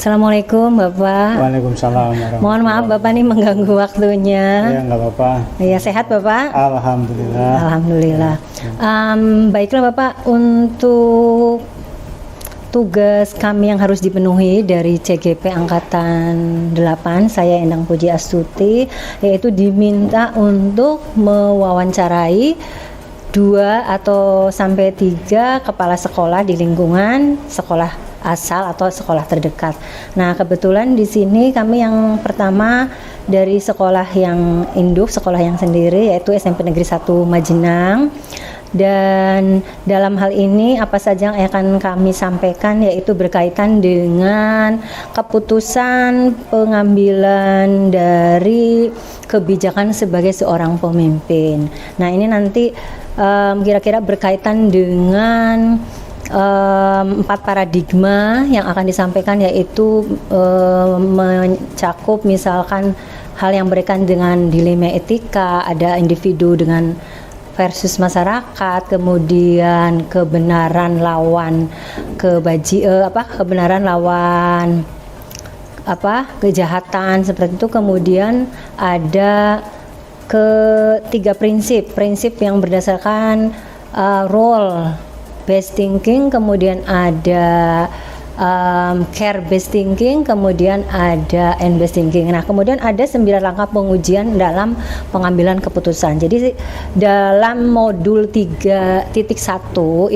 Assalamualaikum Bapak. Waalaikumsalam. Mohon maaf Bapak nih mengganggu waktunya. Ya nggak apa-apa. Ya sehat Bapak? Alhamdulillah. Alhamdulillah. Baiklah Bapak, untuk tugas kami yang harus dipenuhi dari CGP Angkatan 8, saya Endang Puji Astuti, yaitu diminta untuk mewawancarai 2 atau sampai 3 kepala sekolah di lingkungan sekolah asal atau sekolah terdekat. Nah, kebetulan di sini kami yang pertama dari sekolah yang induk, sekolah yang sendiri, yaitu SMP Negeri 1 Majenang. Dan dalam hal ini apa saja yang akan kami sampaikan yaitu berkaitan dengan keputusan pengambilan dari kebijakan sebagai seorang pemimpin. Nah, ini nanti kira-kira berkaitan dengan 4 paradigma yang akan disampaikan, yaitu mencakup misalkan hal yang berkaitan dengan dilema etika, ada individu dengan versus masyarakat, kemudian kebenaran lawan kebenaran lawan kejahatan seperti itu, kemudian ada ketiga prinsip yang berdasarkan role based thinking, kemudian ada care based thinking, kemudian ada end based thinking. Nah, kemudian ada 9 langkah pengujian dalam pengambilan keputusan. Jadi dalam modul 3.1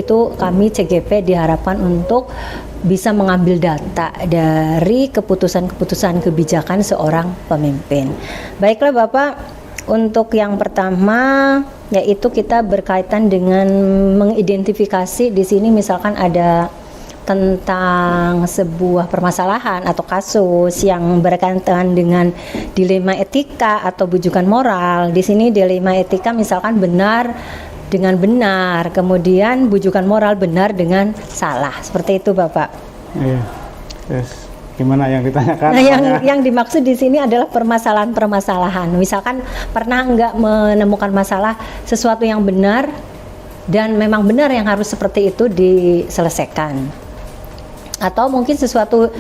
itu kami CGP diharapkan untuk bisa mengambil data dari keputusan-keputusan kebijakan seorang pemimpin. Baiklah Bapak, untuk yang pertama yaitu kita berkaitan dengan mengidentifikasi di sini, misalkan ada tentang sebuah permasalahan atau kasus yang berkaitan dengan dilema etika atau bujukan moral. Di sini dilema etika misalkan benar dengan benar, kemudian bujukan moral benar dengan salah. Seperti itu Bapak. Iya. Yes. Gimana yang ditanyakan? Nah, yang dimaksud di sini adalah permasalahan-permasalahan. Misalkan pernah enggak menemukan masalah sesuatu yang benar dan memang benar yang harus seperti itu diselesaikan. Atau mungkin sesuatu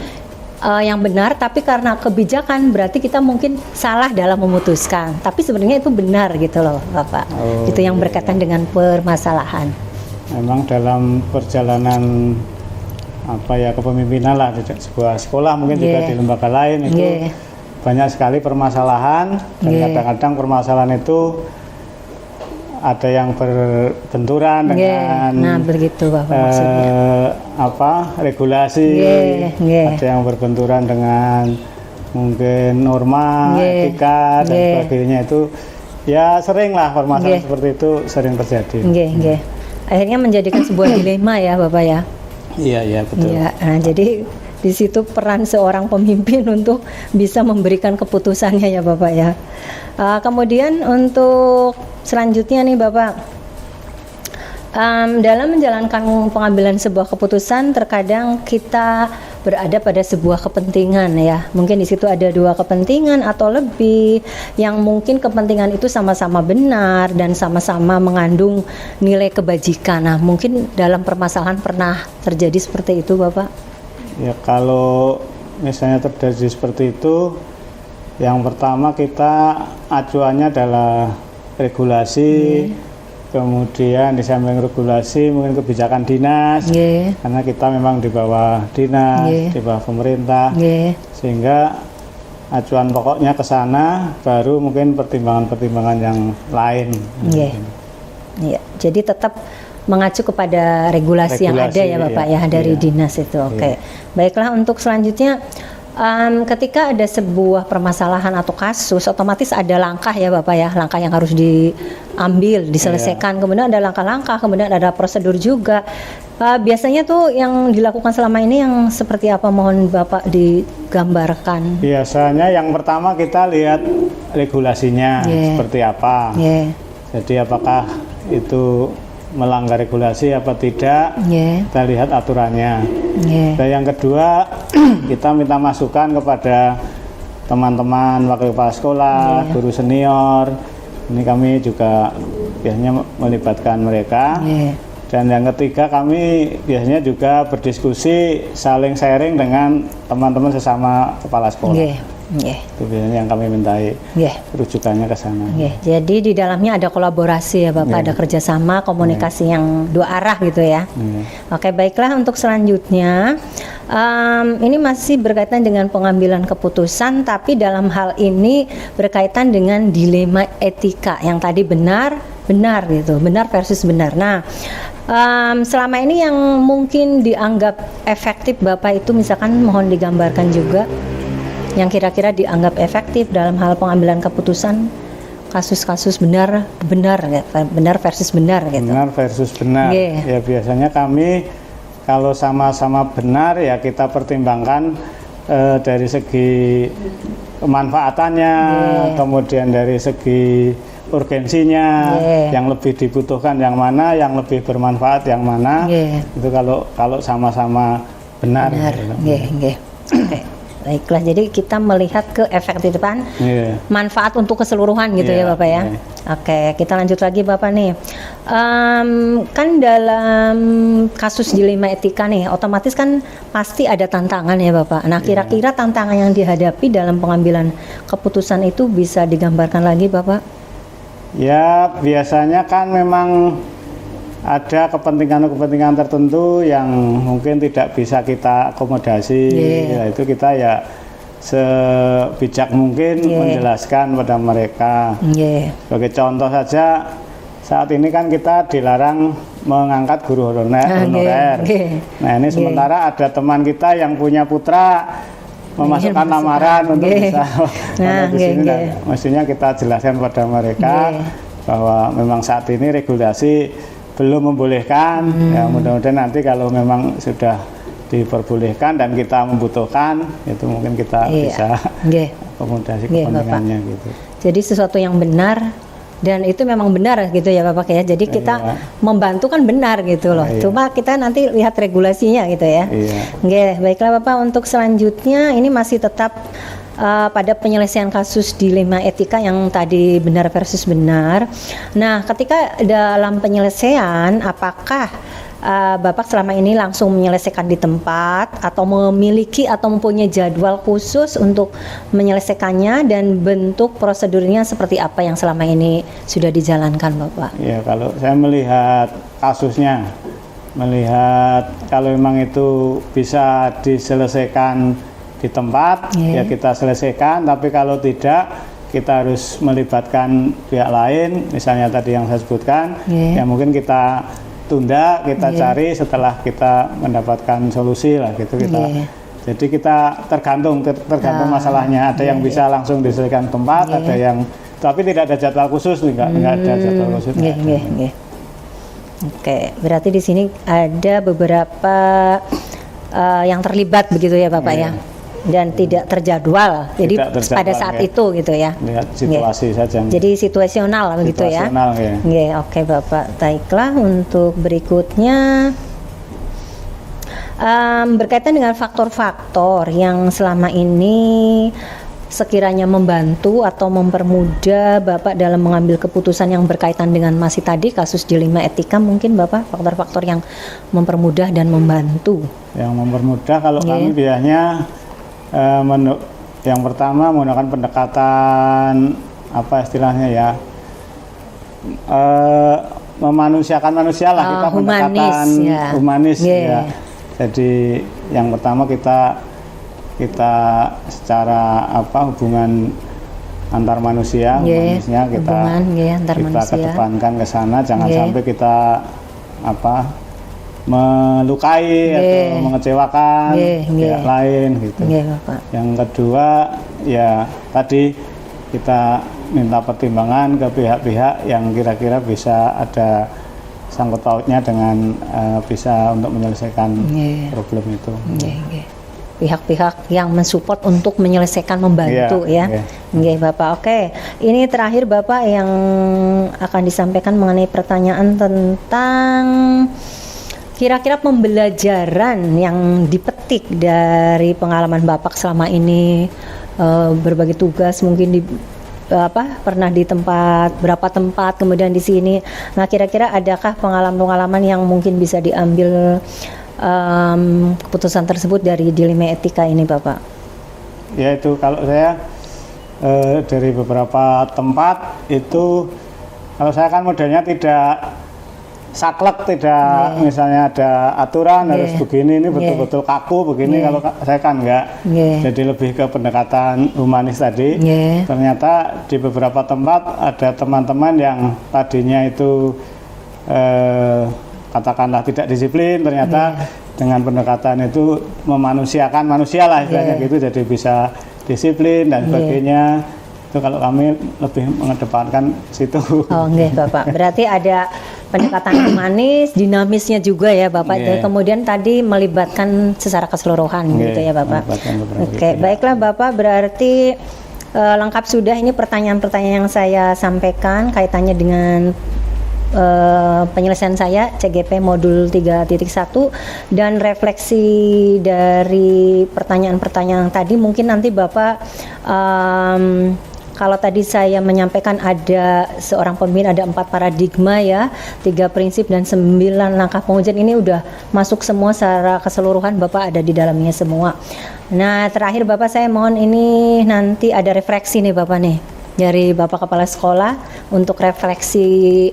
yang benar tapi karena kebijakan berarti kita mungkin salah dalam memutuskan. Tapi sebenarnya itu benar gitu loh, Bapak. Itu yang berkaitan dengan permasalahan. Memang dalam perjalanan kepemimpinan lah di sebuah sekolah, mungkin juga di lembaga lain itu banyak sekali permasalahan, dan kadang-kadang permasalahan itu ada yang berbenturan dengan begitu Bapak, regulasi, ada yang berbenturan dengan mungkin norma, etika dan sebagainya. Itu ya sering lah permasalahan seperti itu sering terjadi. Akhirnya menjadikan sebuah dilema ya Bapak ya. Iya betul. Ya, nah, jadi di situ peran seorang pemimpin untuk bisa memberikan keputusannya ya Bapak ya. Kemudian untuk selanjutnya nih Bapak, dalam menjalankan pengambilan sebuah keputusan terkadang kita berada pada sebuah kepentingan ya. Mungkin di situ ada 2 kepentingan atau lebih yang mungkin kepentingan itu sama-sama benar dan sama-sama mengandung nilai kebajikan. Nah, mungkin dalam permasalahan pernah terjadi seperti itu Bapak? Ya, kalau misalnya terjadi seperti itu, yang pertama kita acuannya adalah regulasi. Kemudian di samping regulasi mungkin kebijakan dinas, karena kita memang di bawah dinas, di bawah pemerintah, sehingga acuan pokoknya ke sana, baru mungkin pertimbangan-pertimbangan yang lain. Jadi tetap mengacu kepada regulasi yang ada ya Bapak dari dinas itu. Baiklah, untuk selanjutnya ketika ada sebuah permasalahan atau kasus, otomatis ada langkah ya Bapak ya, langkah yang harus diambil, diselesaikan, kemudian ada langkah-langkah, kemudian ada prosedur juga. Biasanya tuh yang dilakukan selama ini yang seperti apa, mohon Bapak digambarkan? Biasanya yang pertama kita lihat regulasinya seperti apa. Jadi apakah itu melanggar regulasi apa tidak, kita lihat aturannya. Dan yang kedua, kita minta masukan kepada teman-teman wakil kepala sekolah, guru senior. Ini kami juga biasanya melibatkan mereka Dan yang ketiga, kami biasanya juga berdiskusi, saling sharing dengan teman-teman sesama kepala sekolah. Nggih, nggih. Itu biasanya yang kami mintai Nggih. rujukannya ke sana. Nggih. Jadi di dalamnya ada kolaborasi ya Bapak, ada kerjasama, komunikasi yang dua arah gitu ya. Oke, baiklah, untuk selanjutnya ini masih berkaitan dengan pengambilan keputusan, tapi dalam hal ini berkaitan dengan dilema etika yang tadi benar gitu, benar versus benar. Nah, selama ini yang mungkin dianggap efektif Bapak itu misalkan mohon digambarkan juga yang kira-kira dianggap efektif dalam hal pengambilan keputusan, kasus-kasus benar versus benar gitu. Benar versus benar. Ya biasanya kami kalau sama-sama benar ya kita pertimbangkan dari segi kemanfaatannya, kemudian dari segi urgensinya, yang lebih dibutuhkan yang mana, yang lebih bermanfaat yang mana. Itu kalau sama-sama benar. Oke. Baiklah, jadi kita melihat ke efektifan, manfaat untuk keseluruhan gitu ya Bapak ya. Oke, kita lanjut lagi Bapak nih. Kan dalam kasus dilema etika nih, otomatis kan pasti ada tantangan ya Bapak. Nah, kira-kira tantangan yang dihadapi dalam pengambilan keputusan itu bisa digambarkan lagi Bapak? Ya, biasanya kan memang ada kepentingan-kepentingan tertentu yang mungkin tidak bisa kita akomodasi, ya itu kita ya sebijak mungkin menjelaskan pada mereka. Sebagai contoh saja, saat ini kan kita dilarang mengangkat guru honorer. Nah ini sementara ada teman kita yang punya putra memasukkan lamaran untuk bisa di sini. Nah, mestinya kita jelaskan pada mereka bahwa memang saat ini regulasi belum membolehkan, ya mudah-mudahan nanti kalau memang sudah diperbolehkan dan kita membutuhkan, itu mungkin kita bisa akomodasi kepentingannya gitu. Jadi sesuatu yang benar dan itu memang benar gitu ya Bapak ya. Jadi kita membantu kan benar gitu loh. Cuma kita nanti lihat regulasinya gitu ya. Baiklah Bapak, untuk selanjutnya ini masih tetap pada penyelesaian kasus dilema etika yang tadi benar versus benar. Nah, ketika dalam penyelesaian, apakah Bapak selama ini langsung menyelesaikan di tempat atau memiliki atau mempunyai jadwal khusus untuk menyelesaikannya, dan bentuk prosedurnya seperti apa yang selama ini sudah dijalankan Bapak? Ya, kalau saya melihat kasusnya, melihat kalau memang itu bisa diselesaikan di tempat, ya kita selesaikan. Tapi kalau tidak, kita harus melibatkan pihak lain, misalnya tadi yang saya sebutkan, ya mungkin kita tunda, kita cari setelah kita mendapatkan solusi lah gitu kita. Jadi kita tergantung masalahnya. Ada yang bisa langsung diselesaikan tempat, ada yang tapi tidak ada jadwal khusus, enggak ada jadwal khusus. Oke, berarti di sini ada beberapa yang terlibat begitu ya Bapak ya. Dan tidak terjadwal, jadi pada saat itu gitu ya. Lihat situasi saja. Jadi situasional begitu ya. Oke Bapak. Baiklah, untuk berikutnya berkaitan dengan faktor-faktor yang selama ini sekiranya membantu atau mempermudah Bapak dalam mengambil keputusan yang berkaitan dengan masih tadi kasus dilema etika, mungkin Bapak faktor-faktor yang mempermudah dan membantu. Yang mempermudah kalau kami biasanya yang pertama menggunakan pendekatan apa istilahnya ya, memanusiakan manusia lah, kita pendekatan humanis ya. Jadi yang pertama kita secara hubungan antar manusia, humanisnya kita kedepankan ke sana, jangan sampai kita melukai atau mengecewakan pihak lain gitu. Yang kedua ya tadi kita minta pertimbangan ke pihak-pihak yang kira-kira bisa ada sangkut pautnya dengan bisa untuk menyelesaikan problem itu. Pihak-pihak yang mensupport untuk menyelesaikan, membantu Bapak. Oke, ini terakhir Bapak yang akan disampaikan mengenai pertanyaan tentang kira-kira pembelajaran yang dipetik dari pengalaman Bapak selama ini berbagi tugas mungkin di pernah di berapa tempat, kemudian di sini. Nah, kira-kira adakah pengalaman-pengalaman yang mungkin bisa diambil keputusan tersebut dari dilema etika ini, Bapak? Ya, itu kalau saya dari beberapa tempat itu, kalau saya kan modelnya tidak saklek, tidak misalnya ada aturan harus begini, ini betul-betul kaku begini. Kalau saya kan enggak, jadi lebih ke pendekatan humanis tadi. Ternyata di beberapa tempat ada teman-teman yang tadinya itu katakanlah tidak disiplin, ternyata dengan pendekatan itu memanusiakan manusia lah istilahnya gitu, jadi bisa disiplin dan sebagainya. Itu kalau kami lebih mengedepankan situ. Oh, nggih, Bapak. Berarti ada pendekatan humanis, dinamisnya juga ya, Bapak. Dan kemudian tadi melibatkan secara keseluruhan gitu ya, Bapak. Oke, baiklah Bapak, berarti lengkap sudah ini pertanyaan-pertanyaan yang saya sampaikan kaitannya dengan penyelesaian saya CGP modul 3.1 dan refleksi dari pertanyaan-pertanyaan tadi. Mungkin nanti Bapak kalau tadi saya menyampaikan ada seorang pemimpin, ada 4 paradigma ya, 3 prinsip dan 9 langkah pengujian, ini udah masuk semua secara keseluruhan, Bapak ada di dalamnya semua. Nah, terakhir Bapak saya mohon ini nanti ada refleksi nih Bapak nih dari Bapak Kepala Sekolah untuk refleksi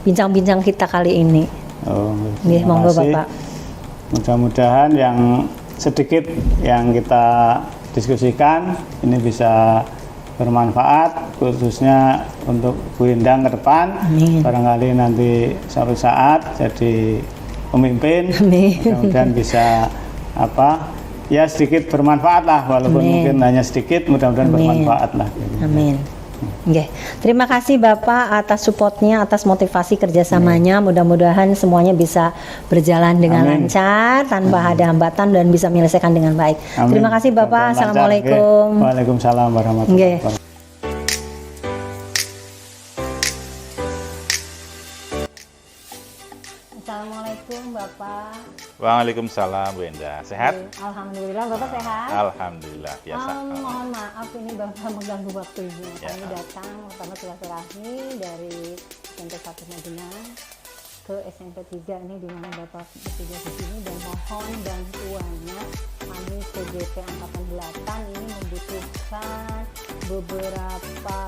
bincang-bincang kita kali ini. Monggo Bapak. Mudah-mudahan yang sedikit yang kita diskusikan ini bisa bermanfaat, khususnya untuk Bu Endang ke depan. Barangkali nanti suatu saat jadi pemimpin, mudah-mudahan bisa ya sedikit bermanfaat lah, walaupun mungkin hanya sedikit, mudah-mudahan bermanfaat lah. Amin. Okay. Terima kasih Bapak atas supportnya, atas motivasi kerjasamanya. Mudah-mudahan semuanya bisa berjalan dengan lancar, tanpa ada hambatan dan bisa menyelesaikan dengan baik. Terima kasih Bapak. Assalamualaikum. Waalaikumsalam warahmatullahi wabarakatuh. Assalamualaikum Bapak. Waalaikumsalam Bu Enda. Sehat? Alhamdulillah, Bapak sehat? Alhamdulillah, biasa. Mohon maaf ini Bapak mengganggu waktunya. Kami datang pertama silaturahmi dari SMP 1 Majenang ke SMP 3 ini, di mana Bapak bertugas di sini, dan mohon bantuannya. Kami CGP Angkatan 8 ini membutuhkan beberapa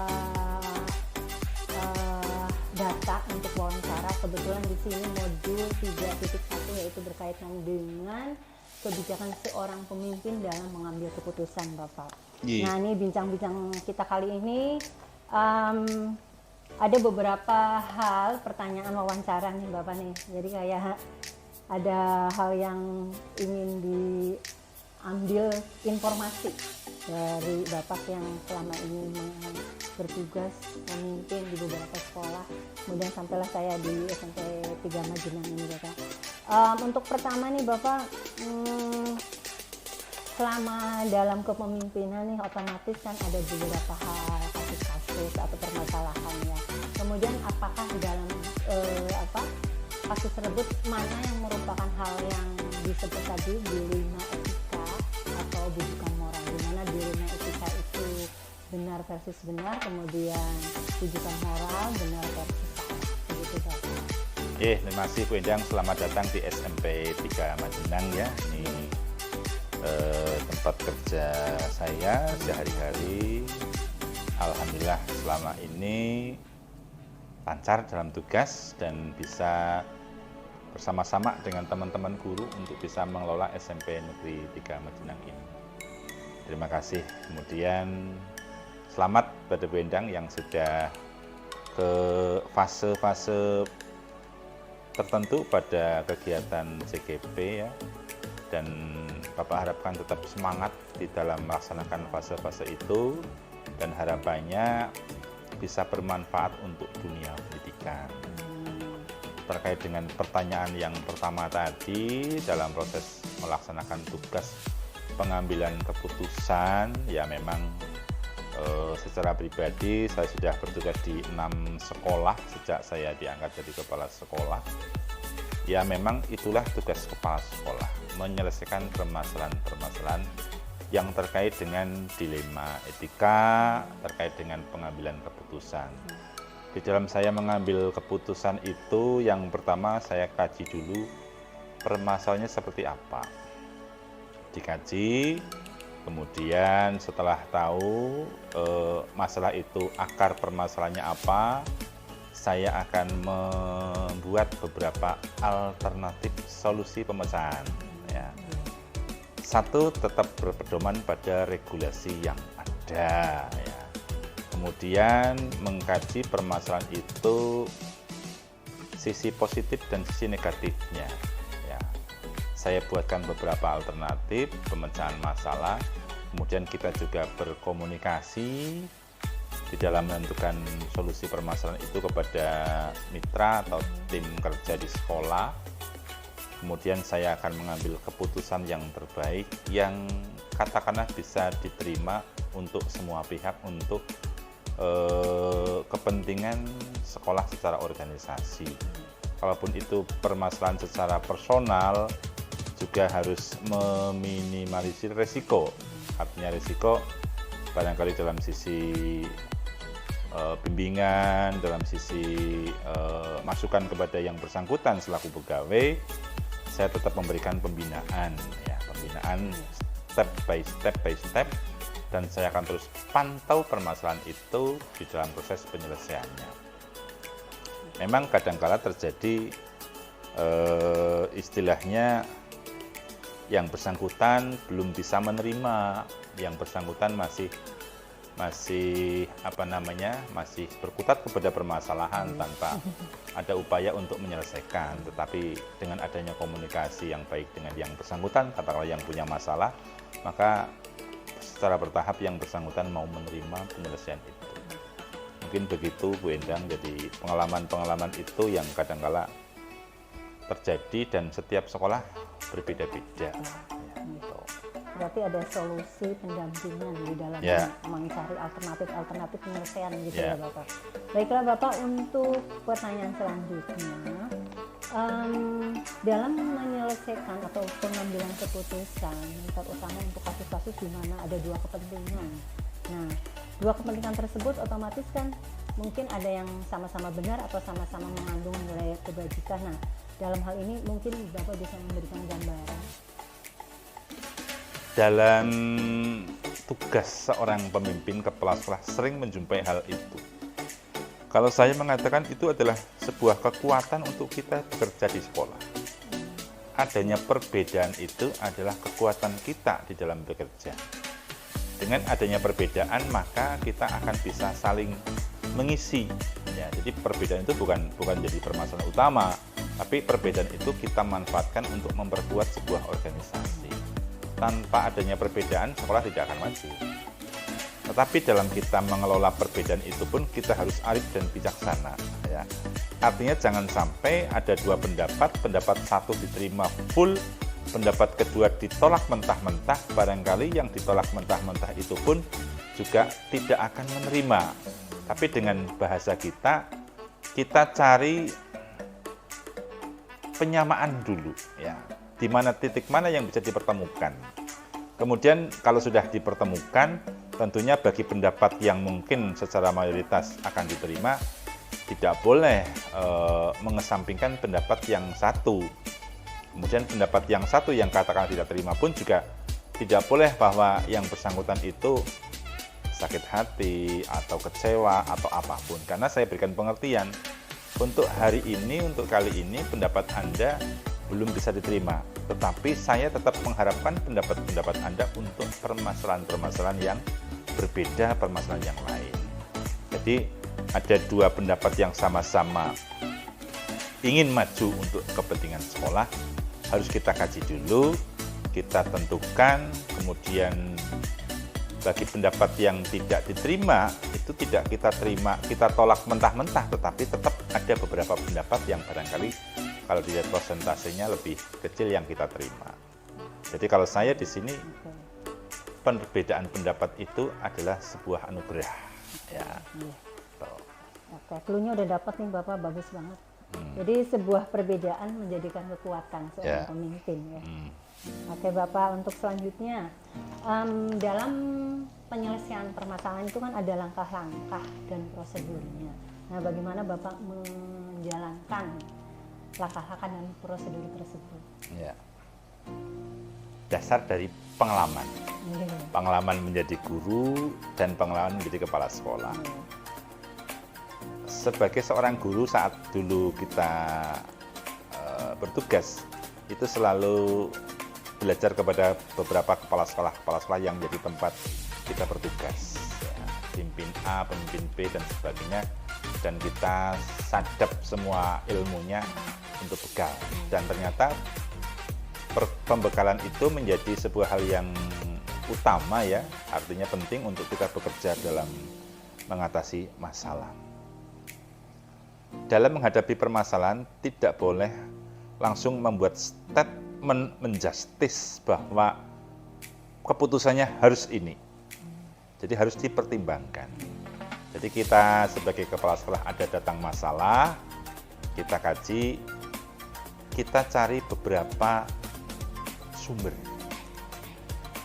data untuk wawancara. Kebetulan di sini modul 3.1 yaitu berkaitan dengan kebijakan seorang pemimpin dalam mengambil keputusan, Bapak. Nah, ini bincang-bincang kita kali ini ada beberapa hal pertanyaan wawancara nih Bapak nih. Jadi kayak ada hal yang ingin diambil informasi dari Bapak yang selama ini bertugas memimpin di beberapa sekolah, kemudian sampailah saya di SMP 3 Majenang ini Bapak. Untuk pertama nih Bapak, selama dalam kepemimpinan nih otomatis kan ada beberapa hal, kasus-kasus atau permasalahan ya. Kemudian apakah di dalam kasus tersebut mana yang merupakan hal yang disebut tadi dilema etika atau bukan moral, di mana dilema etika itu benar versus benar, kemudian tujuan moral benar versus salah, begitu Bapak. Terima kasih Bu Endang, selamat datang di SMP 3 Majenang ya. Ini tempat kerja saya sehari-hari. Alhamdulillah selama ini lancar dalam tugas dan bisa bersama-sama dengan teman-teman guru untuk bisa mengelola SMP Negeri 3 Majenang ini. Terima kasih. Kemudian selamat pada Bu Endang yang sudah ke fase-fase tertentu pada kegiatan CGP ya, dan Bapak harapkan tetap semangat di dalam melaksanakan fase-fase itu, dan harapannya bisa bermanfaat untuk dunia pendidikan. Terkait dengan pertanyaan yang pertama tadi, dalam proses melaksanakan tugas pengambilan keputusan ya, memang secara pribadi saya sudah bertugas di 6 sekolah sejak saya diangkat jadi kepala sekolah. Ya memang itulah tugas kepala sekolah, menyelesaikan permasalahan-permasalahan yang terkait dengan dilema etika, terkait dengan pengambilan keputusan. Di dalam saya mengambil keputusan itu, yang pertama saya kaji dulu permasalahannya seperti apa. Dikaji, kemudian setelah tahu masalah itu, akar permasalahannya apa, saya akan membuat beberapa alternatif solusi pemecahan. Ya. Satu, tetap berpedoman pada regulasi yang ada. Ya. Kemudian mengkaji permasalahan itu sisi positif dan sisi negatifnya. Ya. Saya buatkan beberapa alternatif pemecahan masalah. Kemudian kita juga berkomunikasi di dalam menentukan solusi permasalahan itu kepada mitra atau tim kerja di sekolah. Kemudian saya akan mengambil keputusan yang terbaik yang katakanlah bisa diterima untuk semua pihak untuk kepentingan sekolah secara organisasi. Kalaupun itu permasalahan secara personal, juga harus meminimalisir resiko. Artinya resiko barangkali dalam sisi bimbingan, dalam sisi masukan kepada yang bersangkutan selaku pegawai, saya tetap memberikan pembinaan, ya, pembinaan step by step, dan saya akan terus pantau permasalahan itu di dalam proses penyelesaiannya. Memang kadang-kala terjadi istilahnya yang bersangkutan belum bisa menerima, yang bersangkutan masih masih berkutat kepada permasalahan tanpa ada upaya untuk menyelesaikan. Tetapi dengan adanya komunikasi yang baik dengan yang bersangkutan, katakanlah yang punya masalah, maka secara bertahap yang bersangkutan mau menerima penyelesaian itu. Mungkin begitu Bu Endang. Jadi pengalaman-pengalaman itu yang kadangkala terjadi dan setiap sekolah berbeda-beda. Berarti ada solusi pendampingan di dalam mencari alternatif penyelesaian gitu ya Bapak. Baiklah Bapak, untuk pertanyaan selanjutnya, dalam menyelesaikan atau pengambilan keputusan, terutama untuk kasus-kasus di mana ada dua kepentingan. Nah, dua kepentingan tersebut otomatis kan mungkin ada yang sama-sama benar atau sama-sama mengandung nilai kebajikan. Nah, dalam hal ini mungkin Bapak bisa memberikan gambaran. Dalam tugas seorang pemimpin kepala sekolah sering menjumpai hal itu. Kalau saya mengatakan itu adalah sebuah kekuatan untuk kita bekerja di sekolah. Adanya perbedaan itu adalah kekuatan kita di dalam bekerja. Dengan adanya perbedaan, maka kita akan bisa saling mengisi. Ya, jadi perbedaan itu bukan jadi permasalahan utama, tapi perbedaan itu kita manfaatkan untuk memperkuat sebuah organisasi. Tanpa adanya perbedaan, sekolah tidak akan maju. Tetapi dalam kita mengelola perbedaan itu pun kita harus arif dan bijaksana. Ya. Artinya jangan sampai ada dua pendapat satu diterima full, pendapat kedua ditolak mentah-mentah, barangkali yang ditolak mentah-mentah itu pun juga tidak akan menerima. Tapi dengan bahasa kita cari penyamaan dulu, ya. Di mana titik mana yang bisa dipertemukan. Kemudian kalau sudah dipertemukan, tentunya bagi pendapat yang mungkin secara mayoritas akan diterima, tidak boleh mengesampingkan pendapat yang satu. Kemudian pendapat yang satu yang katakan tidak terima pun juga tidak boleh bahwa yang bersangkutan itu sakit hati atau kecewa atau apapun. Karena saya berikan pengertian, untuk hari ini, untuk kali ini pendapat Anda belum bisa diterima, tetapi saya tetap mengharapkan pendapat-pendapat Anda untuk permasalahan-permasalahan yang berbeda, permasalahan yang lain. Jadi ada dua pendapat yang sama-sama ingin maju untuk kepentingan sekolah, harus kita kaji dulu, kita tentukan, kemudian bagi pendapat yang tidak diterima, itu tidak kita terima, kita tolak mentah-mentah, tetapi tetap ada beberapa pendapat yang barangkali kalau dilihat persentasenya lebih kecil yang kita terima. Jadi kalau saya di sini, perbedaan pendapat itu adalah sebuah anugerah. Ya. Oke, clue-nya udah dapat nih Bapak, bagus banget. Jadi sebuah perbedaan menjadikan kekuatan seorang pemimpin ya. Oke Bapak, untuk selanjutnya dalam penyelesaian permasalahan itu kan ada langkah-langkah dan prosedurnya. Nah, bagaimana Bapak menjalankan langkah-langkah dan prosedur tersebut? Ya. Dasar dari pengalaman. Pengalaman menjadi guru dan pengalaman menjadi kepala sekolah. Sebagai seorang guru saat dulu kita bertugas, itu selalu belajar kepada beberapa kepala sekolah yang menjadi tempat kita bertugas. Ya, pimpin A, pemimpin B, dan sebagainya. Dan kita sadap semua ilmunya untuk bekal. Dan ternyata pembekalan itu menjadi sebuah hal yang utama ya, artinya penting untuk kita bekerja dalam mengatasi masalah. Dalam menghadapi permasalahan tidak boleh langsung membuat statement menjustis bahwa keputusannya harus ini. Jadi harus dipertimbangkan. Jadi kita sebagai kepala sekolah ada datang masalah, kita kaji, kita cari beberapa sumber.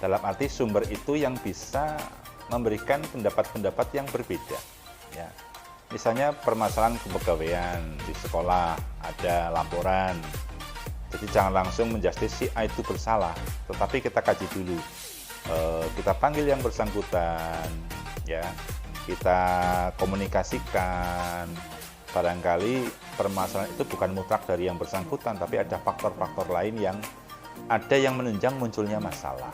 Dalam arti sumber itu yang bisa memberikan pendapat-pendapat yang berbeda. Ya. Misalnya permasalahan kepegawaian di sekolah, ada laporan. Jadi jangan langsung menjustis si A itu bersalah, tetapi kita kaji dulu. Kita panggil yang bersangkutan, ya. Kita komunikasikan. Barangkali permasalahan itu bukan mutlak dari yang bersangkutan, tapi ada faktor-faktor lain yang ada yang menunjang munculnya masalah.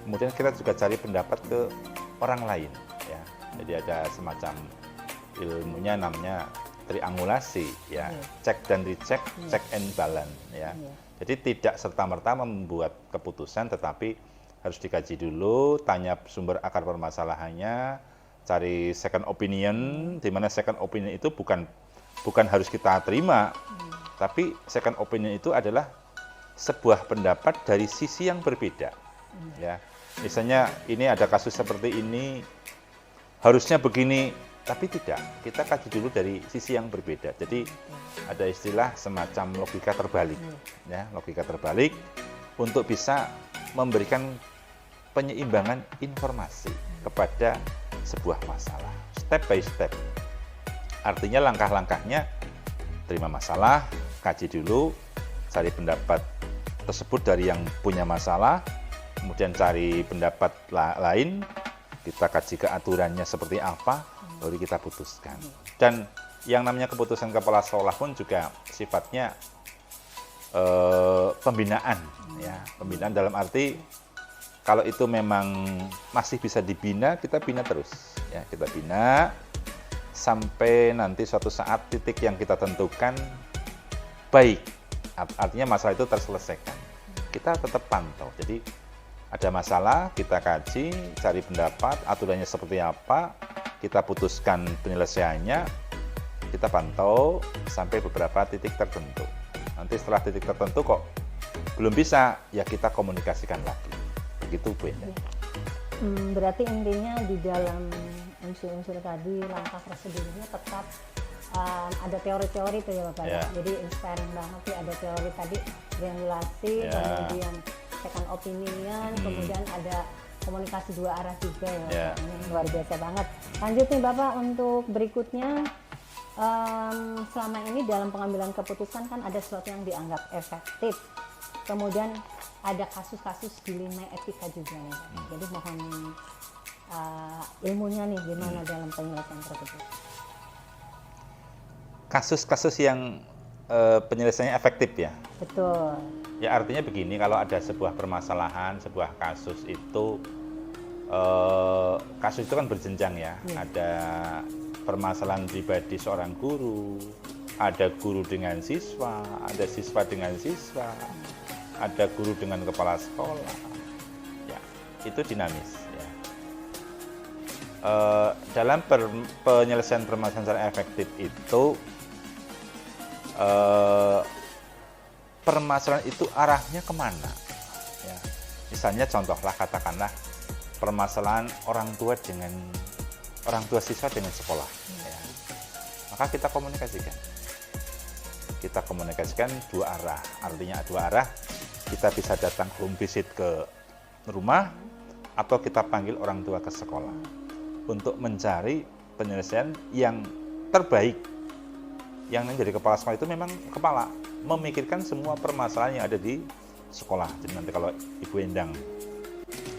Kemudian kita juga cari pendapat ke orang lain, ya. Jadi ada semacam ilmunya namanya triangulasi, ya. Cek dan dicek, check and balance, ya. Jadi tidak serta-merta membuat keputusan, tetapi harus dikaji dulu, tanya sumber akar permasalahannya, cari second opinion, di mana second opinion itu bukan harus kita terima, tapi second opinion itu adalah sebuah pendapat dari sisi yang berbeda. Ya, misalnya ini ada kasus seperti ini, harusnya begini, tapi tidak. Kita kaji dulu dari sisi yang berbeda. Jadi ada istilah semacam logika terbalik, ya, logika terbalik untuk bisa memberikan penyeimbangan informasi kepada sebuah masalah, step by step. Artinya langkah-langkahnya, terima masalah, kaji dulu, cari pendapat tersebut dari yang punya masalah, kemudian cari pendapat lain, kita kaji keaturannya seperti apa, baru kita putuskan. Dan yang namanya keputusan kepala sekolah pun juga sifatnya pembinaan, ya, pembinaan dalam arti kalau itu memang masih bisa dibina, kita bina terus, ya, kita bina sampai nanti suatu saat titik yang kita tentukan baik, artinya masalah itu terselesaikan. Kita tetap pantau. Jadi ada masalah, kita kaji, cari pendapat, aturannya seperti apa, kita putuskan penyelesaiannya, kita pantau sampai beberapa titik tertentu. Nanti setelah titik tertentu kok belum bisa, ya kita komunikasikan lagi. Begitu Bu Endah. Berarti intinya di dalam unsur-unsur tadi, langkah prosedurnya tetap ada teori-teori itu ya Bapak. Ya. Jadi inspiring banget sih, ada teori tadi, triangulasi, Ya. kemudian second opinion, kemudian ada komunikasi dua arah juga ya. Ini luar biasa banget. Lanjut nih Bapak, untuk berikutnya, selama ini dalam pengambilan keputusan kan ada sesuatu yang dianggap efektif, kemudian ada kasus-kasus dilema etika juga nih Pak. Jadi mohon ilmunya nih gimana dalam penyelesaian tersebut. Kasus-kasus yang penyelesaiannya efektif ya. Betul. Ya artinya begini, kalau ada sebuah permasalahan, sebuah kasus itu kan berjenjang ya. Ada permasalahan pribadi seorang guru, ada guru dengan siswa, ada siswa dengan siswa, ada guru dengan kepala sekolah. Ya, itu dinamis. Ya. Dalam penyelesaian permasalahan secara efektif itu permasalahan itu arahnya kemana? Ya. Misalnya contohlah katakanlah permasalahan orang tua siswa dengan sekolah. Ya. Maka kita komunikasikan. Kita komunikasikan dua arah. Artinya dua arah kita bisa datang home visit ke rumah atau kita panggil orang tua ke sekolah untuk mencari penyelesaian yang terbaik. Yang menjadi kepala sekolah itu memang kepala, memikirkan semua permasalahan yang ada di sekolah. Jadi nanti kalau Ibu Endang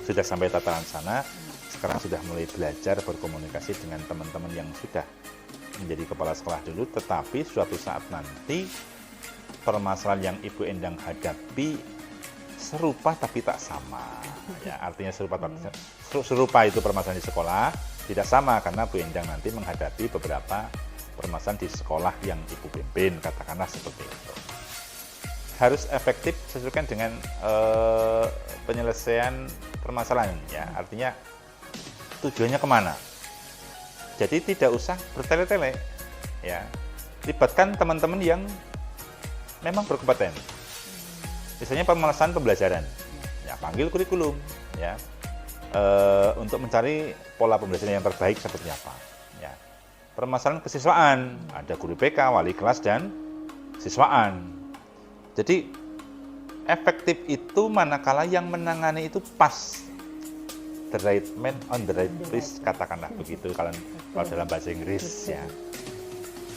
sudah sampai tataran sana, sekarang sudah mulai belajar berkomunikasi dengan teman-teman yang sudah menjadi kepala sekolah dulu, tetapi suatu saat nanti permasalahan yang Ibu Endang hadapi serupa tapi tak sama. Ya, artinya serupa itu permasalahan di sekolah, tidak sama karena Bu Endang nanti menghadapi beberapa permasalahan di sekolah yang Ibu pimpin, katakanlah seperti itu. Harus efektif sesuai dengan penyelesaian permasalahan, ya. Artinya tujuannya kemana? Jadi tidak usah bertele-tele, ya. Libatkan teman-teman yang memang berkompeten. Misalnya permasalahan pembelajaran, ya panggil kurikulum, ya, untuk mencari pola pembelajaran yang terbaik seperti apa. Ya. Permasalahan kesiswaan, ada guru BK, wali kelas dan siswaan. Jadi efektif itu manakala yang menangani itu pas, the right man on the right place, katakanlah begitu kalau dalam bahasa Inggris, ya.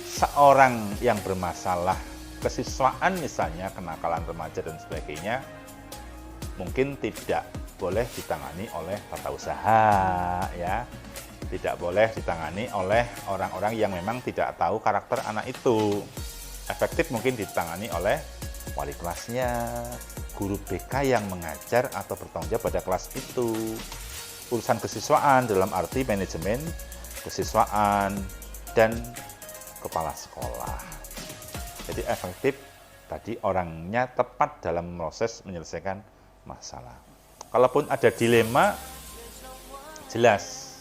Seorang yang bermasalah kesiswaan misalnya, kenakalan remaja dan sebagainya, mungkin tidak boleh ditangani oleh tata usaha, ya, tidak boleh ditangani oleh orang-orang yang memang tidak tahu karakter anak itu. Efektif mungkin ditangani oleh wali kelasnya, guru BK yang mengajar atau bertanggung jawab pada kelas itu. Urusan kesiswaan dalam arti manajemen kesiswaan dan kepala sekolah. Jadi efektif tadi orangnya tepat dalam proses menyelesaikan masalah. Kalaupun ada dilema, jelas.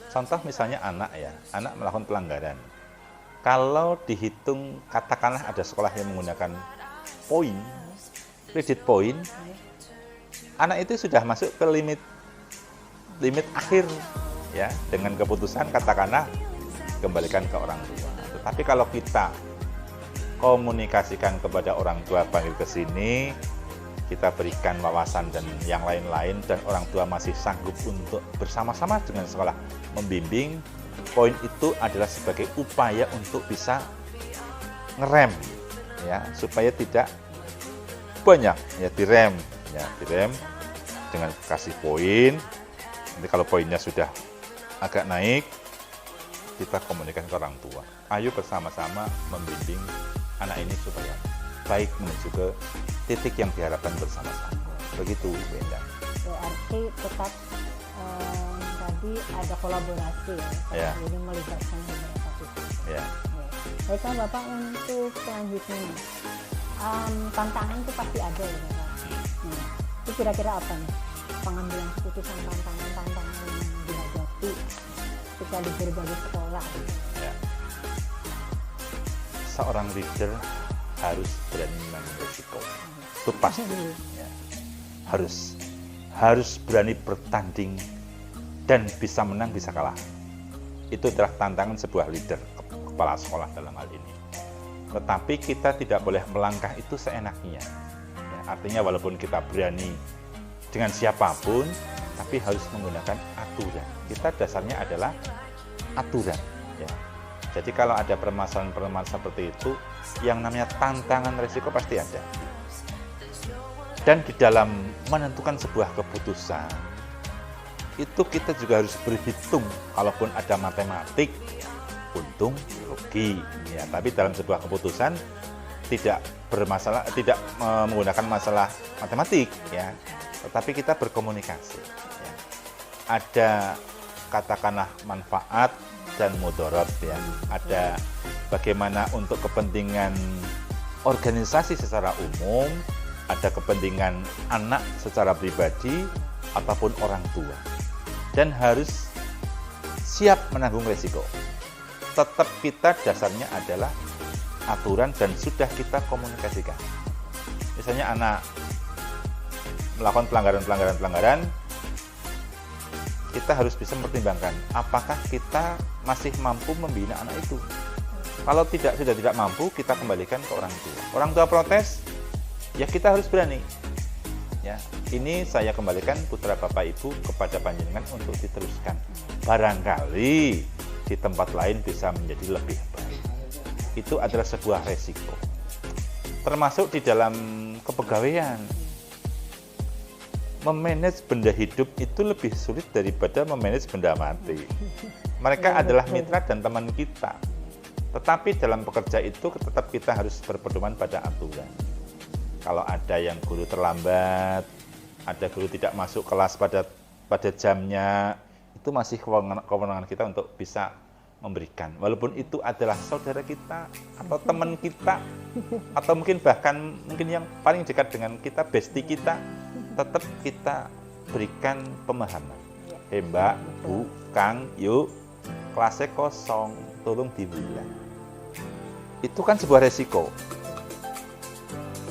Contoh misalnya anak, ya, anak melakukan pelanggaran. Kalau dihitung, katakanlah ada sekolah yang menggunakan poin, kredit poin, anak itu sudah masuk ke limit akhir, ya, dengan keputusan katakanlah kembalikan ke orang tua. Tetapi kalau kita komunikasikan kepada orang tua, panggil ke sini, kita berikan wawasan dan yang lain-lain, dan orang tua masih sanggup untuk bersama-sama dengan sekolah membimbing, poin itu adalah sebagai upaya untuk bisa ngerem, ya, supaya tidak banyak, ya, direm dengan kasih poin. Nanti kalau poinnya sudah agak naik, kita komunikasi ke orang tua. Ayo bersama-sama membimbing anak ini supaya baik menuju ke titik yang diharapkan bersama-sama. Begitu, Bu Endang. Berarti tetap tadi ada kolaborasi, ya. Jadi melibatkan beberapa pihak. Ya. Baiklah Bapak, untuk selanjutnya, tantangan itu pasti ada, ya Bapak. Nah, itu kira-kira apa nih pengambilan keputusan, tantangan yang dihadapi ketika di berbagai sekolah? Ya. Seorang leader harus berani mengambil risiko, itu pasti, ya. Harus berani bertanding dan bisa menang bisa kalah. Itu adalah tantangan sebuah leader, kepala sekolah dalam hal ini. Tetapi kita tidak boleh melangkah itu seenaknya, ya, artinya walaupun kita berani dengan siapapun, tapi harus menggunakan aturan. Kita dasarnya adalah aturan, ya. Jadi kalau ada permasalahan-permasalahan seperti itu, yang namanya tantangan risiko pasti ada. Dan di dalam menentukan sebuah keputusan, itu kita juga harus berhitung, kalaupun ada matematik, untung, rugi. Ya, tapi dalam sebuah keputusan tidak menggunakan masalah matematik, ya. Tetapi kita berkomunikasi. Ya. Ada katakanlah manfaat dan mudarat, ya. Ada bagaimana untuk kepentingan organisasi secara umum, ada kepentingan anak secara pribadi ataupun orang tua, dan harus siap menanggung resiko. Tetap kita dasarnya adalah aturan dan sudah kita komunikasikan. Misalnya anak melakukan pelanggaran, kita harus bisa mempertimbangkan apakah kita masih mampu membina anak itu. Kalau sudah tidak mampu, kita kembalikan ke orang tua. Orang tua protes, ya kita harus berani. Ya, ini saya kembalikan putra Bapak Ibu kepada panjenengan untuk diteruskan. Barangkali di tempat lain bisa menjadi lebih baik. Itu adalah sebuah resiko. Termasuk di dalam kepegawaian. Memanage benda hidup itu lebih sulit daripada memanage benda mati. Mereka adalah mitra dan teman kita. Tetapi dalam bekerja itu tetap kita harus berpedoman pada aturan. Kalau ada yang guru terlambat, ada guru tidak masuk kelas pada jamnya, itu masih kewenangan kita untuk bisa memberikan. Walaupun itu adalah saudara kita, atau teman kita, atau bahkan yang paling dekat dengan kita, bestie kita, tetap kita berikan pemahaman. Mbak, Bu, Kang, yuk, kelasnya kosong, tolong dibulang. Itu kan sebuah resiko.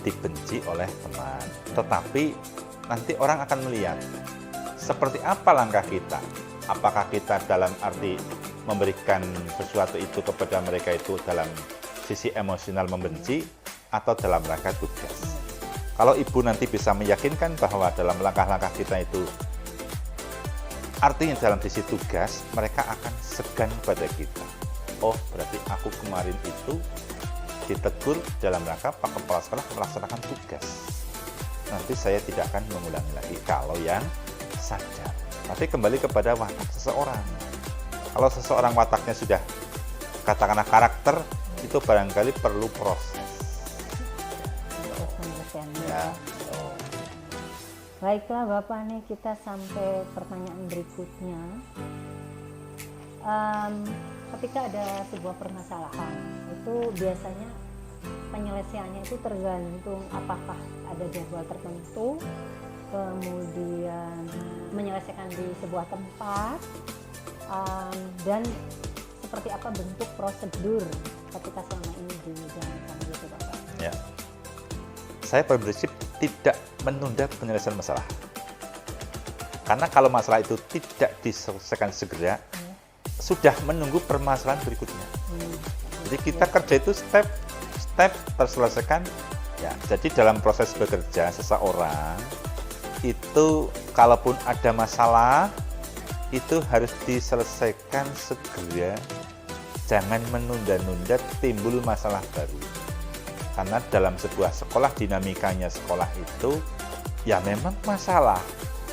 Dibenci oleh teman, tetapi nanti orang akan melihat seperti apa langkah kita. Apakah kita dalam arti memberikan sesuatu itu kepada mereka itu dalam sisi emosional membenci atau dalam rangka tugas. Kalau ibu nanti bisa meyakinkan bahwa dalam langkah-langkah kita itu artinya dalam sisi tugas, mereka akan segan pada kita. Oh, berarti aku kemarin itu ditegur dalam rangka Pak Kepala Sekolah melaksanakan tugas. Nanti saya tidak akan mengulangi lagi kalau yang sadar. Tapi kembali kepada watak seseorang. Kalau seseorang wataknya sudah katakanlah karakter, itu barangkali perlu proses. Ya. Baiklah Bapak, nih kita sampai pertanyaan berikutnya. Ketika ada sebuah permasalahan, itu biasanya penyelesaiannya itu tergantung apakah ada jadwal tertentu, kemudian menyelesaikan di sebuah tempat, dan seperti apa bentuk prosedur ketika selama ini dijalankan gitu Bapak. Ya. Saya berprinsip tidak menunda penyelesaian masalah. Karena kalau masalah itu tidak diselesaikan segera, sudah menunggu permasalahan berikutnya. Jadi kita kerja itu step terselesaikan. Ya, jadi dalam proses bekerja seseorang itu kalaupun ada masalah itu harus diselesaikan segera. Jangan menunda-nunda timbul masalah baru. Karena dalam sebuah sekolah dinamikanya sekolah itu ya memang masalah.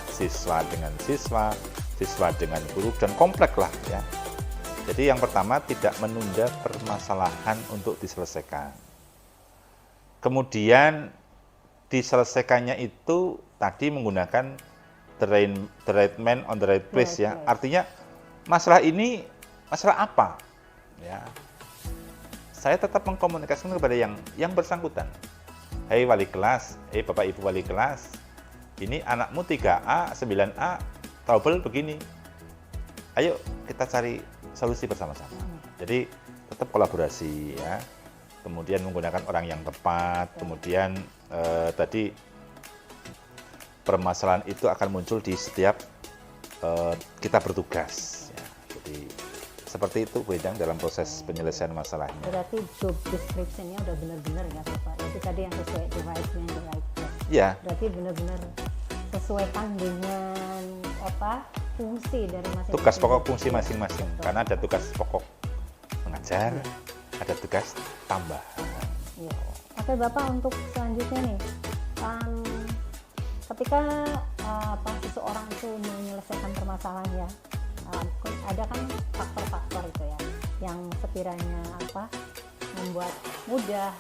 Siswa dengan siswa dengan guru, dan kompleks lah ya. Jadi yang pertama tidak menunda permasalahan untuk diselesaikan. Kemudian diselesaikannya itu tadi menggunakan the right man on the right place ya. Artinya masalah ini masalah apa? Ya. Saya tetap mengkomunikasikan kepada yang bersangkutan. Hei wali kelas, Bapak Ibu wali kelas, ini anakmu 3A, 9A, trouble begini. Ayo kita cari solusi bersama-sama. Jadi tetap kolaborasi ya. Kemudian menggunakan orang yang tepat. Kemudian tadi permasalahan itu akan muncul di setiap kita bertugas. Ya. Jadi seperti itu Bu Endang dalam proses penyelesaian masalahnya. Berarti job description-nya udah benar-benar ya Bapak. Itu tadi yang sesuai the right man, the right place. Ya. Berarti benar-benar sesuaikan dengan fungsi dari masing-masing. Tugas pokok fungsi masing-masing. Karena ada tugas pokok mengajar, ada tugas tambahan. Ya. Oke Bapak, untuk selanjutnya nih, ketika seseorang itu menyelesaikan permasalahan ya, ada kan faktor-faktor itu ya, yang sekiranya membuat mudah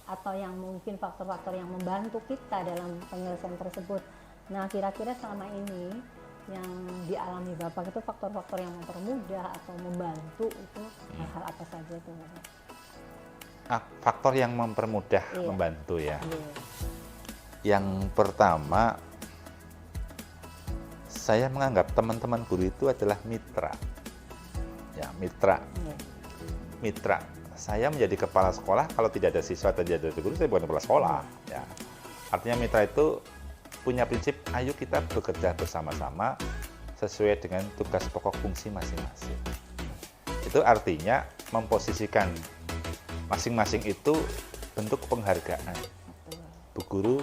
atau yang mungkin faktor-faktor yang membantu kita dalam penyelesaian tersebut. Nah, kira-kira selama ini yang dialami Bapak itu faktor-faktor yang mempermudah atau membantu itu hal apa saja itu Bapak? Faktor yang mempermudah, membantu ya. Yang pertama, saya menganggap teman-teman guru itu adalah mitra. Ya, mitra. Mitra. Saya menjadi kepala sekolah, kalau tidak ada siswa atau tidak ada guru, saya bukan kepala sekolah. Ya. Artinya mitra itu punya prinsip, ayo kita bekerja bersama-sama sesuai dengan tugas pokok fungsi masing-masing. Itu artinya memposisikan masing-masing itu bentuk penghargaan. Bu Guru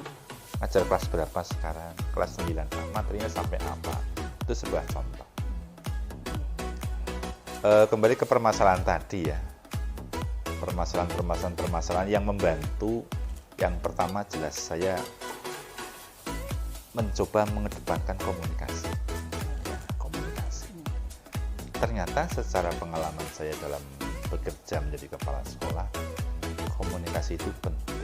ngajar kelas berapa sekarang, kelas 9, materinya sampai apa, itu sebuah contoh. Kembali ke permasalahan tadi ya, permasalahan yang membantu. Yang pertama jelas saya mencoba mengedepankan komunikasi. Ya, komunikasi. Ternyata secara pengalaman saya dalam bekerja menjadi kepala sekolah, komunikasi itu penting.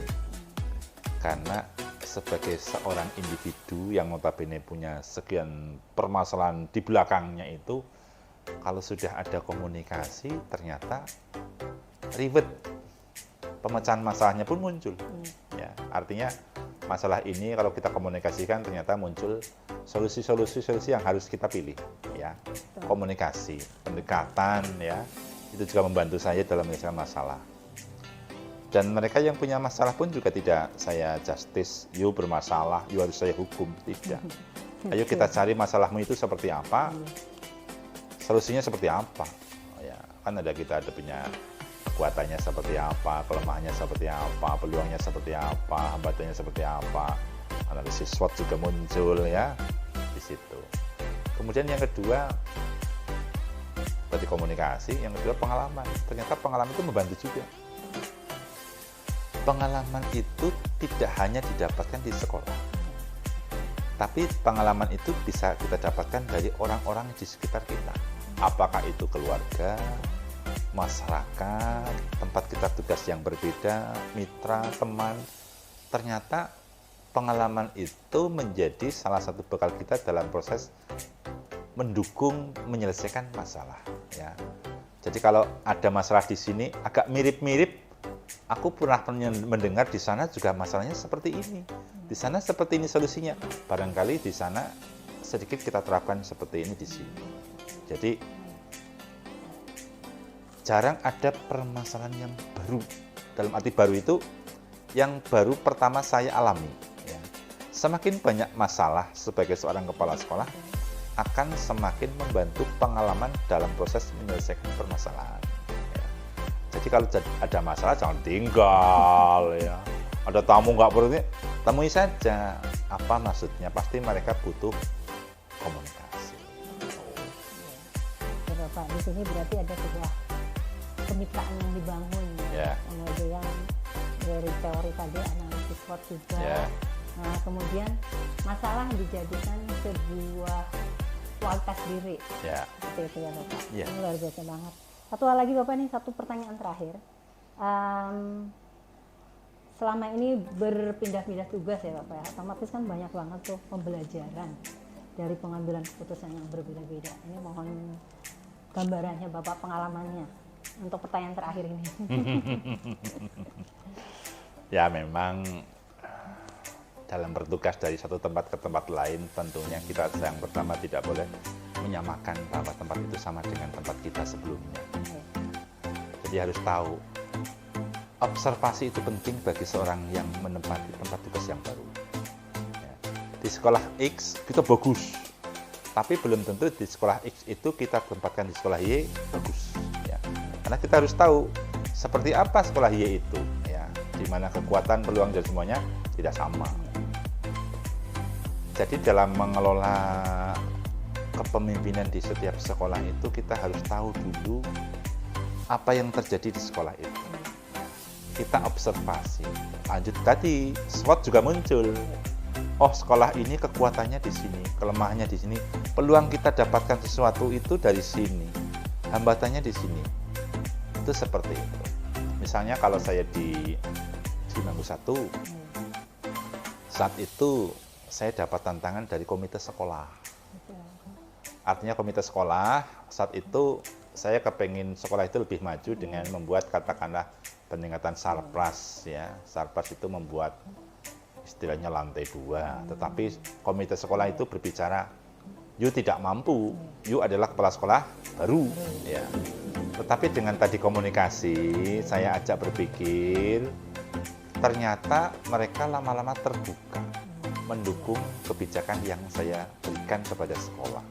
Karena sebagai seorang individu yang notabene punya sekian permasalahan di belakangnya itu, kalau sudah ada komunikasi ternyata ribet, pemecahan masalahnya pun muncul. Ya, artinya masalah ini kalau kita komunikasikan ternyata muncul solusi yang harus kita pilih. Ya, komunikasi, pendekatan, ya, itu juga membantu saya dalam menyelesaikan masalah. Dan mereka yang punya masalah pun juga tidak saya justice, you bermasalah, you harus saya hukum, tidak. Ayo kita cari masalahmu itu seperti apa, solusinya seperti apa. Ya, kan kita ada punya kekuatannya seperti apa, kelemahannya seperti apa, peluangnya seperti apa, hambatannya seperti apa. Analisis SWOT juga muncul ya di situ. Kemudian yang kedua tadi komunikasi, yang kedua pengalaman. Ternyata pengalaman itu membantu juga. Pengalaman itu tidak hanya didapatkan di sekolah, tapi pengalaman itu bisa kita dapatkan dari orang-orang di sekitar kita. Apakah itu keluarga, masyarakat, tempat kita tugas yang berbeda, mitra, teman. Ternyata pengalaman itu menjadi salah satu bekal kita dalam proses mendukung menyelesaikan masalah. Ya. Jadi kalau ada masalah di sini agak mirip-mirip, aku pernah mendengar di sana juga masalahnya seperti ini. Di sana seperti ini solusinya. Barangkali di sana sedikit kita terapkan seperti ini di sini. Jadi jarang ada permasalahan yang baru. Dalam arti baru itu yang baru pertama saya alami. Ya. Semakin banyak masalah sebagai seorang kepala sekolah akan semakin membantu pengalaman dalam proses menyelesaikan permasalahan. Jadi kalau ada masalah jangan tinggal ya. Ada tamu nggak perlu, temui saja. Apa maksudnya? Pasti mereka butuh komunikasi. Ya, Pak, di sini berarti ada sebuah kemitraan yang dibangun. Ya. Kemudian dari teori tadi analisis SWOT juga. Ya. Nah, kemudian masalah dijadikan sebuah kualitas diri. Ya. Seperti itu ya Bapak. Ya. Ini luar biasa banget. Satu hal lagi Bapak, nih satu pertanyaan terakhir. Selama ini berpindah-pindah tugas ya Bapak ya, otomatis kan banyak banget tuh pembelajaran dari pengambilan keputusan yang berbeda-beda. Ini mohon gambarannya Bapak, pengalamannya untuk pertanyaan terakhir ini. Ya memang dalam bertugas dari satu tempat ke tempat lain, tentunya kita yang pertama tidak boleh menyamakan bahwa tempat itu sama dengan tempat kita sebelumnya. Jadi harus tahu, observasi itu penting bagi seorang yang menempati tempat tugas yang baru. Ya. Di sekolah X kita bagus, tapi belum tentu di sekolah X itu kita tempatkan di sekolah Y bagus. Ya. Karena kita harus tahu seperti apa sekolah Y itu, ya. Di mana kekuatan, peluang dan semuanya tidak sama. Jadi dalam mengelola kepemimpinan di setiap sekolah itu kita harus tahu dulu apa yang terjadi di sekolah itu. Kita observasi. Lanjut tadi, SWOT juga muncul. Oh, sekolah ini kekuatannya di sini, kelemahannya di sini. Peluang kita dapatkan sesuatu itu dari sini. Hambatannya di sini. Itu seperti itu. Misalnya kalau saya di Manggu 1, saat itu saya dapat tantangan dari komite sekolah. Artinya komite sekolah saat itu saya kepengen sekolah itu lebih maju dengan membuat katakanlah peningkatan sarpras ya. Sarpras itu membuat istilahnya lantai 2, tetapi komite sekolah itu berbicara, you tidak mampu, you adalah kepala sekolah baru ya. Tetapi dengan tadi komunikasi saya ajak berpikir, ternyata mereka lama-lama terbuka mendukung kebijakan yang saya berikan kepada sekolah.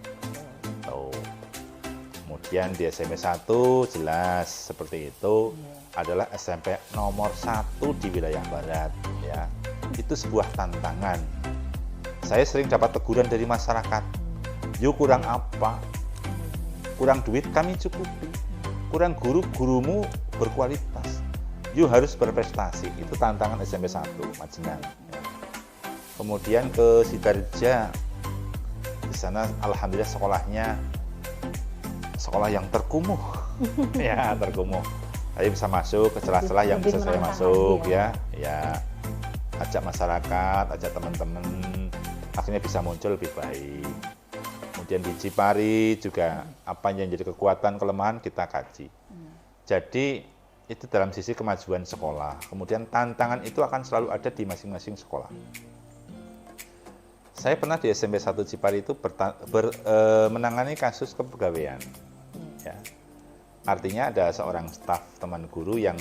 Kemudian di SMP 1 jelas seperti itu, adalah SMP nomor 1 di wilayah Barat ya. Itu sebuah tantangan Saya sering dapat teguran dari masyarakat. Yuk kurang apa? Kurang duit kami cukupi. Kurang guru, gurumu berkualitas. Yuk harus berprestasi. Itu tantangan SMP 1 Majenang. Kemudian ke Sidarja. Di sana alhamdulillah sekolahnya sekolah yang terkumuh. Ya, terkumuh. Saya bisa masuk ke celah-celah yang bisa saya masuk ya. Ya, ajak masyarakat, ajak teman-teman, akhirnya bisa muncul lebih baik. Kemudian di Cipari juga apa yang jadi kekuatan, kelemahan kita kaji. Jadi itu dalam sisi kemajuan sekolah. Kemudian tantangan itu akan selalu ada di masing-masing sekolah. Saya pernah di SMP 1 Cipari itu menangani kasus kepegawaian. Ya. Artinya ada seorang staf teman guru yang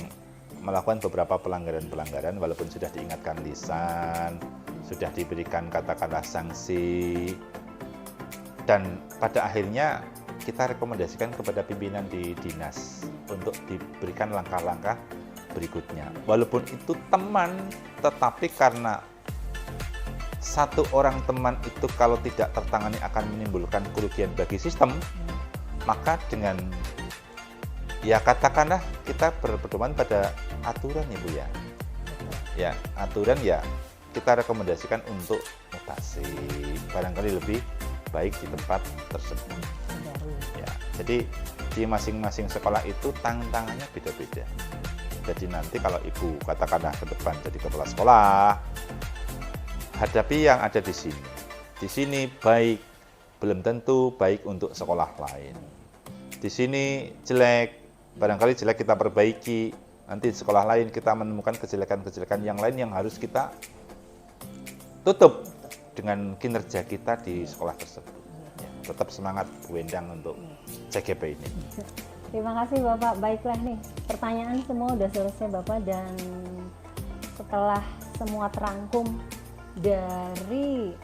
melakukan beberapa pelanggaran-pelanggaran walaupun sudah diingatkan lisan, sudah diberikan katakanlah sanksi, dan pada akhirnya kita rekomendasikan kepada pimpinan di dinas untuk diberikan langkah-langkah berikutnya. Walaupun itu teman, tetapi karena satu orang teman itu kalau tidak tertangani akan menimbulkan kerugian bagi sistem, maka dengan ya katakanlah kita berpedoman pada aturan Ibu ya. Ya, aturan ya kita rekomendasikan untuk mutasi, barangkali lebih baik di tempat tersebut. Ya, jadi di masing-masing sekolah itu tantangannya beda-beda. Jadi nanti kalau Ibu katakanlah ke depan jadi kepala sekolah, hadapi yang ada di sini. Di sini baik, belum tentu baik untuk sekolah lain. Di sini jelek, barangkali jelek kita perbaiki. Nanti di sekolah lain kita menemukan kejelekan-kejelekan yang lain yang harus kita tutup dengan kinerja kita di sekolah tersebut. Ya, tetap semangat Bu Endang untuk CGP ini. Terima kasih Bapak. Baiklah nih, pertanyaan semua udah selesai Bapak, dan setelah semua terangkum dari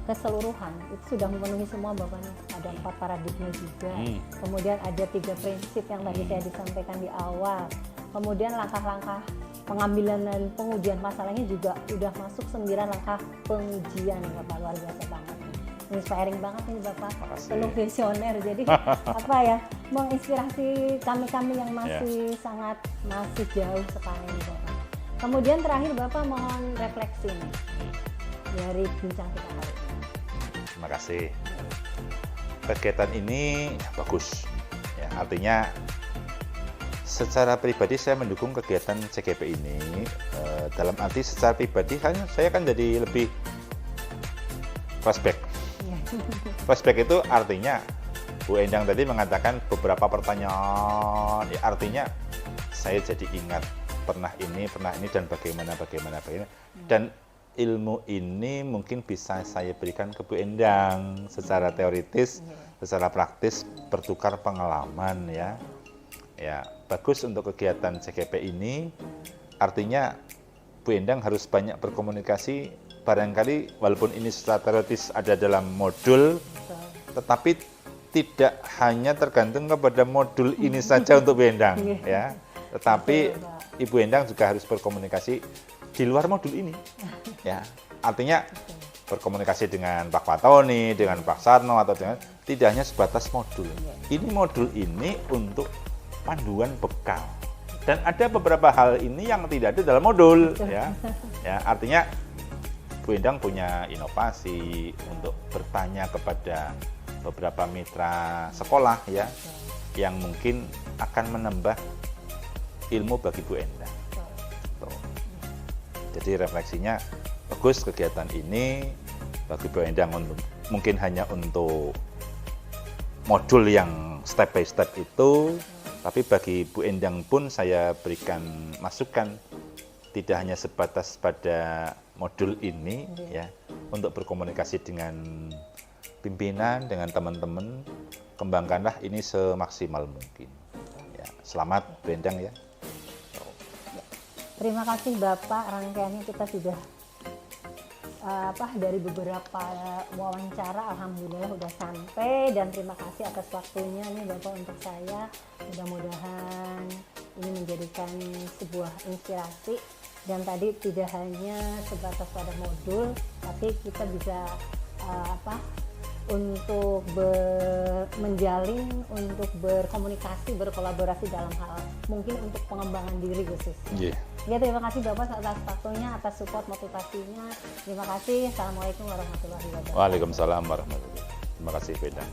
keseluruhan itu sudah memenuhi semua Bapak nih. Ada 4 paradigma juga. Kemudian ada 3 prinsip yang tadi saya disampaikan di awal. Kemudian langkah-langkah pengambilan dan pengujian masalahnya juga udah masuk 9 langkah pengujian Bapak, luar biasa banget. Inspiring banget nih Bapak, penuh visioner. Jadi apa ya, menginspirasi kami-kami yang masih masih jauh sekarang ini Bapak. Kemudian terakhir Bapak mohon refleksi nih dari bincang kita hari ini. Terima kasih. Kegiatan ini bagus. Ya, artinya secara pribadi saya mendukung kegiatan CGP ini. Dalam arti secara pribadi saya kan jadi lebih flashback. Flashback itu artinya Bu Endang tadi mengatakan beberapa pertanyaan. Ya, artinya saya jadi ingat pernah ini dan bagaimana. Dan ilmu ini mungkin bisa saya berikan ke Bu Endang secara teoritis, secara praktis, bertukar pengalaman ya. Ya, bagus untuk kegiatan CGP ini. Artinya Bu Endang harus banyak berkomunikasi, barangkali walaupun ini secara teoritis ada dalam modul, tetapi tidak hanya tergantung kepada modul ini saja untuk Bu Endang ya. Tetapi Ibu Endang juga harus berkomunikasi di luar modul ini. Ya, artinya berkomunikasi dengan Pak Fatoni, dengan Pak Sarno, atau dengan tidak hanya sebatas modul. Ini modul ini untuk panduan bekal. Dan ada beberapa hal ini yang tidak ada dalam modul, ya. Ya, artinya Bu Endang punya inovasi untuk bertanya kepada beberapa mitra sekolah ya, yang mungkin akan menambah ilmu bagi Bu Endang. Jadi refleksinya bagus kegiatan ini bagi Bu Endang mungkin hanya untuk modul yang step by step itu, tapi bagi Bu Endang pun saya berikan masukan tidak hanya sebatas pada modul ini ya, untuk berkomunikasi dengan pimpinan, dengan teman-teman, kembangkanlah ini semaksimal mungkin. Ya, selamat Bu Endang ya. Terima kasih Bapak, rangkaiannya kita sudah dari beberapa wawancara alhamdulillah udah sampai, dan terima kasih atas waktunya nih Bapak untuk saya. Mudah-mudahan ini menjadikan sebuah inspirasi dan tadi tidak hanya sebatas pada modul, tapi kita bisa untuk menjalin, untuk berkomunikasi, berkolaborasi dalam hal mungkin untuk pengembangan diri khusus. Nggih. Ya, terima kasih Bapak atas waktunya, atas support motivasinya. Terima kasih. Assalamualaikum warahmatullahi wabarakatuh. Waalaikumsalam warahmatullahi wabarakatuh. Terima kasih Bu Endang.